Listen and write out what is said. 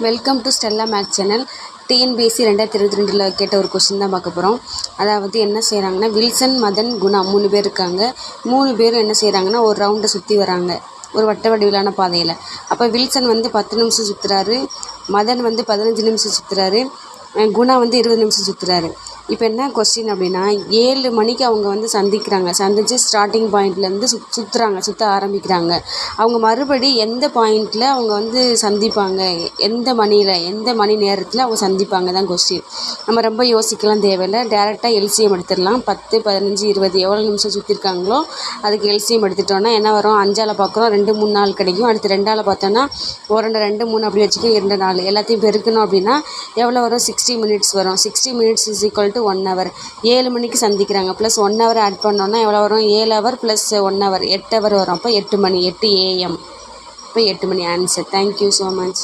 Welcome to Stella Max channel. TNPSC 2022 கேட்ட ஒரு question தான் பார்க்க போகிறோம். அதாவது என்ன செய்கிறாங்கன்னா, வில்சன், மதன், குணா 3 பேர் இருக்காங்க. 3 பேரும் என்ன செய்கிறாங்கன்னா, ஒரு ரவுண்டை சுற்றி வராங்க, ஒரு வட்ட வடிவிலான பாதையில். அப்போ வில்சன் வந்து 10 நிமிஷம் சுற்றுறாரு, மதன் வந்து 15 நிமிஷம் சுற்றுறாரு, குணா வந்து 20 நிமிஷம் சுற்றுறாரு. இப்போ என்ன கொஸ்டின் அப்படின்னா, 7 மணிக்கு அவங்க வந்து சந்தித்து ஸ்டார்டிங் பாயிண்ட்லேருந்து சுற்ற ஆரம்பிக்கிறாங்க. அவங்க மறுபடி எந்த பாயிண்டில் அவங்க வந்து சந்திப்பாங்க, எந்த மணி நேரத்தில் அவங்க சந்திப்பாங்க தான் கொஸ்டின். நம்ம ரொம்ப யோசிக்கலாம் தேவையில்லை, டேரெக்டாக எல்சிஎம் எடுத்துடலாம். 10, 15, 20 எவ்வளோ நிமிஷம் சுற்றிருக்காங்களோ அதுக்கு எல்சிஎம் எடுத்துட்டோன்னா என்ன வரும், 5ஆல் பார்க்குறோம், 2, 3 நாள் கிடைக்கும். அடுத்து 2ஆல் பார்த்தோன்னா 1, 2, 3 அப்படி வச்சுக்க 2 நாள். எல்லாத்தையும் பெருக்கணும் அப்படின்னா எவ்வளோ வரும், 60 மினிட்ஸ் வரும். 60 minutes is equal to 1 hour. 7 மணிக்கு சந்திக்கிறாங்க, ப்ளஸ் 1 hour ஆட் பண்ணோன்னா எவ்வளோ வரும், 7 hour ப்ளஸ் 1 hour 8 hour வரும். அப்போ 8 மணி, 8 AM. இப்போ 8 மணி ஆன்சர். Thank you so much.